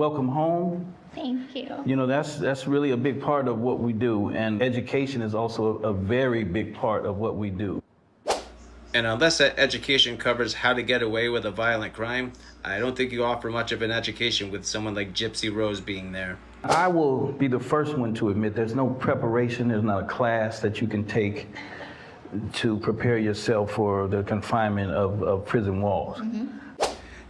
welcome home. Thank you. You know, that's really a big part of what we do, and education is also a very big part of what we do. And unless that education covers how to get away with a violent crime, I don't think you offer much of an education with someone like Gypsy Rose being there. I will be the first one to admit there's no preparation, there's not a class that you can take to prepare yourself for the confinement of prison walls. Mm-hmm.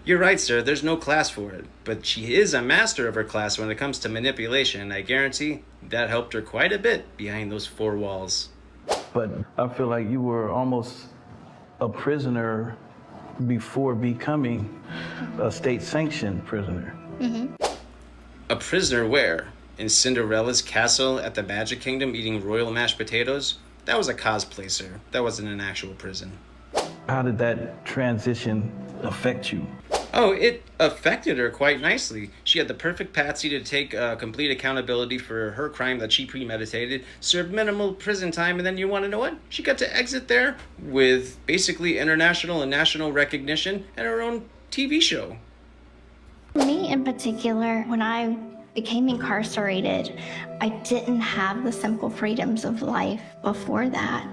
You're right, sir. There's no class for it. But she is a master of her class when it comes to manipulation, and I guarantee that helped her quite a bit behind those four walls. But I feel like you were almost a prisoner before becoming a state-sanctioned prisoner. Mm-hmm. A prisoner where? In Cinderella's castle at the Magic Kingdom eating royal mashed potatoes? That was a cosplay, sir. That wasn't an actual prison. How did that transition affect you? Oh, it affected her quite nicely. She had the perfect patsy to take complete accountability for her crime that she premeditated, served minimal prison time, and then you want to know what? She got to exit there with basically international and national recognition and her own TV show. Me in particular, when I became incarcerated, I didn't have the simple freedoms of life before that.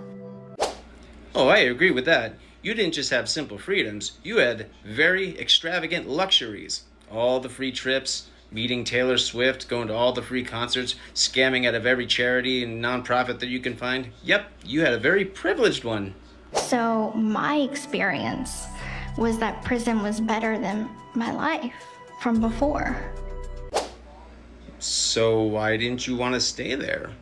Oh, I agree with that. You didn't just have simple freedoms, you had very extravagant luxuries. All the free trips, meeting Taylor Swift, going to all the free concerts, scamming out of every charity and nonprofit that you can find. Yep, you had a very privileged one. So my experience was that prison was better than my life from before. So why didn't you want to stay there?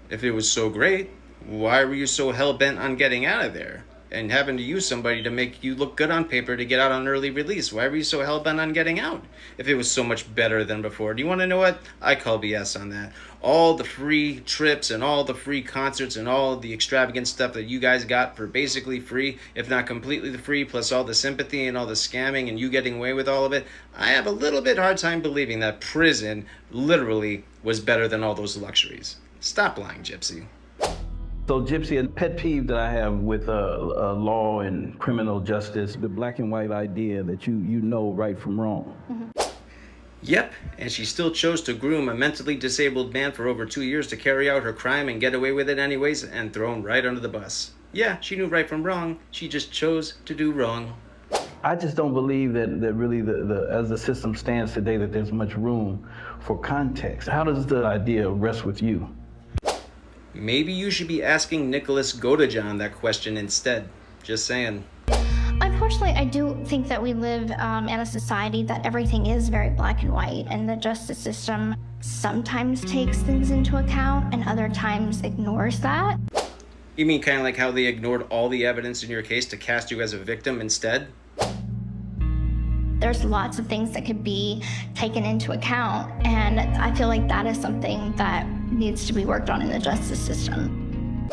If it was so great, why were you so hell-bent on getting out of there? And having to use somebody to make you look good on paper to get out on early release. Why were you so hell-bent on getting out if it was so much better than before? Do you want to know what? I call BS on that. All the free trips and all the free concerts and all the extravagant stuff that you guys got for basically free, if not completely free, plus all the sympathy and all the scamming and you getting away with all of it, I have a little bit hard time believing that prison literally was better than all those luxuries. Stop lying, Gypsy. So, Gypsy, a pet peeve that I have with law and criminal justice, the black and white idea that you know right from wrong. Mm-hmm. Yep, and she still chose to groom a mentally disabled man for over 2 years to carry out her crime and get away with it anyways and throw him right under the bus. Yeah, she knew right from wrong. She just chose to do wrong. I just don't believe that really, as the system stands today, that there's much room for context. How does the idea rest with you? Maybe you should be asking Nicholas Godejohn that question instead. Just saying. Unfortunately, I do think that we live in a society that everything is very black and white, and the justice system sometimes takes things into account and other times ignores that. You mean kind of like how they ignored all the evidence in your case to cast you as a victim instead? There's lots of things that could be taken into account, and I feel like that is something that needs to be worked on in the justice system.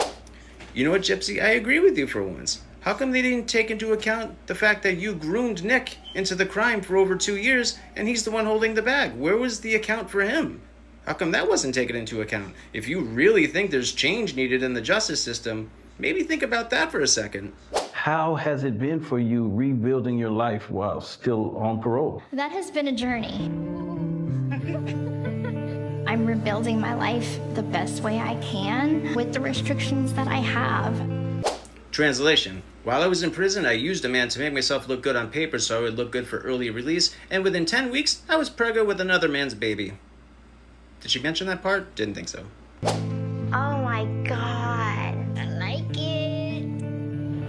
You know what, Gypsy? I agree with you for once. How come they didn't take into account the fact that you groomed Nick into the crime for over 2 years and he's the one holding the bag? Where was the account for him? How come that wasn't taken into account? If you really think there's change needed in the justice system, maybe think about that for a second. How has it been for you rebuilding your life while still on parole? That has been a journey. I'm rebuilding my life the best way I can with the restrictions that I have. Translation. While I was in prison, I used a man to make myself look good on paper so I would look good for early release, and within 10 weeks, I was pregnant with another man's baby. Did she mention that part? Didn't think so. Oh my God, I like it.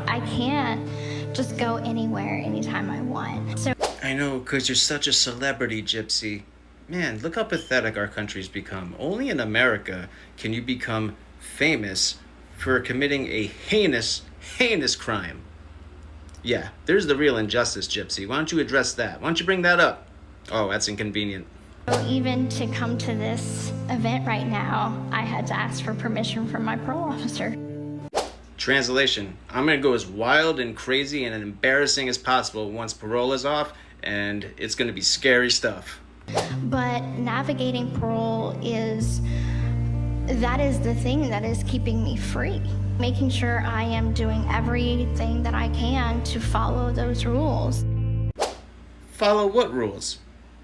I can't just go anywhere anytime I want. So I know, because you're such a celebrity, Gypsy. Man, look how pathetic our country's become. Only in America can you become famous for committing a heinous crime. Yeah, there's the real injustice, Gypsy. Why don't you address that? Why don't you bring that up? Oh, that's inconvenient. even to come to this event right now, I had to ask for permission from my parole officer. Translation, I'm going to go as wild and crazy and embarrassing as possible once parole is off, and it's going to be scary stuff. But navigating parole is the thing that is keeping me free. Making sure I am doing everything that I can to follow those rules. Follow what rules?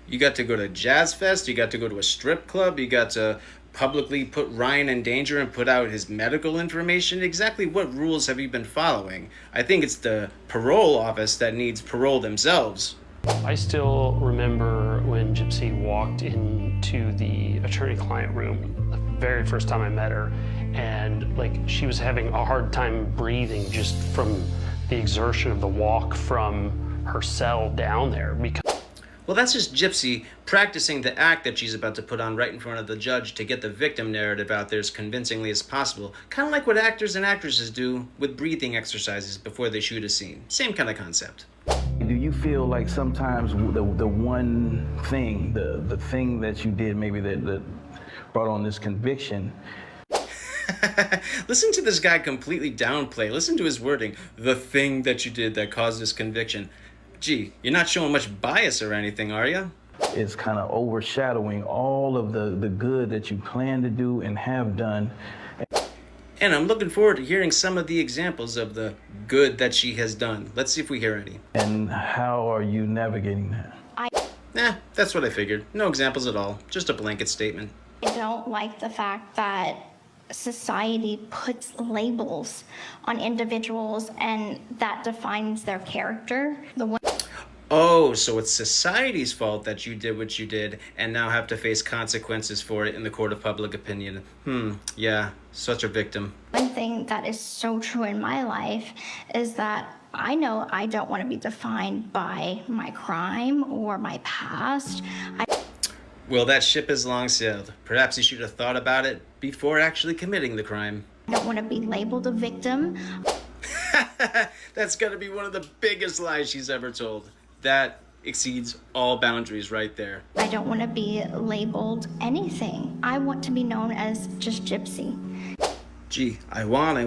You got to go to Jazz Fest, you got to go to a strip club, you got to publicly put Ryan in danger and put out his medical information. Exactly what rules have you been following? I think it's the parole office that needs parole themselves. I still remember when Gypsy walked into the attorney-client room the very first time I met her, and like she was having a hard time breathing just from the exertion of the walk from her cell down there. Because Well, that's just Gypsy practicing the act that she's about to put on right in front of the judge to get the victim narrative out there as convincingly as possible. Kind of like what actors and actresses do with breathing exercises before they shoot a scene. Same kind of concept. Do you feel like sometimes the one thing, the thing that you did maybe that brought on this conviction? Listen to this guy completely downplay. Listen to his wording. The thing that you did that caused this conviction. Gee, you're not showing much bias or anything, are you? It's kind of overshadowing all of the good that you plan to do and have done. And I'm looking forward to hearing some of the examples of the good that she has done. Let's see if we hear any. And how are you navigating that? Nah, that's what I figured. No examples at all. Just a blanket statement. I don't like the fact that society puts labels on individuals and that defines their character. Oh, so it's society's fault that you did what you did and now have to face consequences for it in the court of public opinion. Yeah, such a victim. One thing that is so true in my life is that I know I don't want to be defined by my crime or my past. Well, that ship has long sailed. Perhaps you should have thought about it before actually committing the crime. I don't want to be labeled a victim. That's gotta be one of the biggest lies she's ever told. That exceeds all boundaries right there. I don't want to be labeled anything. I want to be known as just Gypsy. Gee, I want.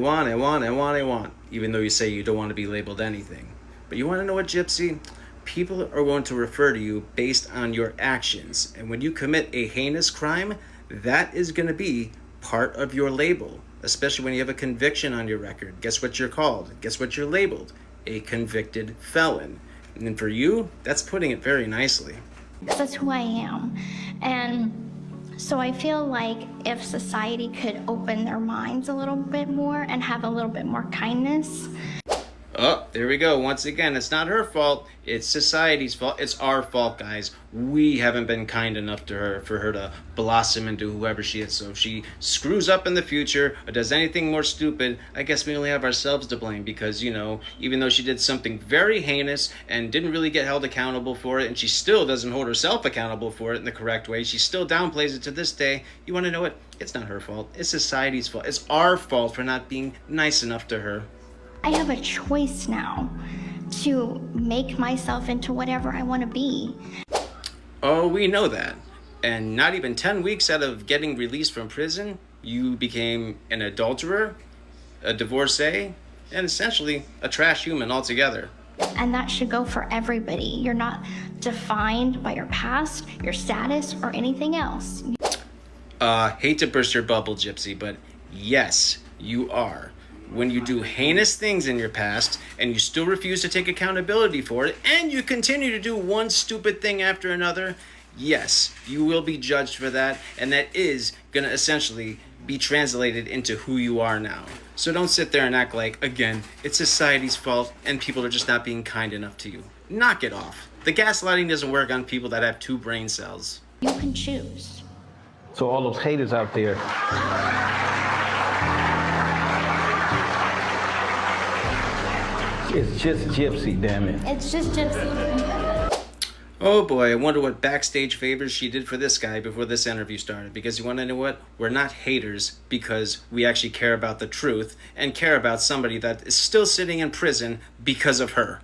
Even though you say you don't want to be labeled anything. But you want to know what, Gypsy? People are going to refer to you based on your actions. And when you commit a heinous crime, that is going to be part of your label. Especially when you have a conviction on your record. Guess what you're called? Guess what you're labeled? A convicted felon. And then for you, that's putting it very nicely. Because that's who I am. And so I feel like if society could open their minds a little bit more and have a little bit more kindness. Oh, there we go. Once again, it's not her fault. It's society's fault. It's our fault, guys. We haven't been kind enough to her for her to blossom into whoever she is. So if she screws up in the future or does anything more stupid, I guess we only have ourselves to blame because, you know, even though she did something very heinous and didn't really get held accountable for it, and she still doesn't hold herself accountable for it in the correct way, she still downplays it to this day. You want to know what? It's not her fault. It's society's fault. It's our fault for not being nice enough to her. I have a choice now to make myself into whatever I want to be. Oh, we know that. And not even 10 weeks out of getting released from prison, you became an adulterer, a divorcee, and essentially a trash human altogether. And that should go for everybody. You're not defined by your past, your status, or anything else. Hate to burst your bubble, Gypsy, but yes, you are. When you do heinous things in your past and you still refuse to take accountability for it and you continue to do one stupid thing after another, yes, you will be judged for that, and that is going to essentially be translated into who you are now. So don't sit there and act like, again, it's society's fault and people are just not being kind enough to you. Knock it off. The gaslighting doesn't work on people that have 2 brain cells. You can choose. So all those haters out there, it's just Gypsy, damn it. It's just Gypsy. Oh boy, I wonder what backstage favors she did for this guy before this interview started. Because you want to know what? We're not haters because we actually care about the truth and care about somebody that is still sitting in prison because of her.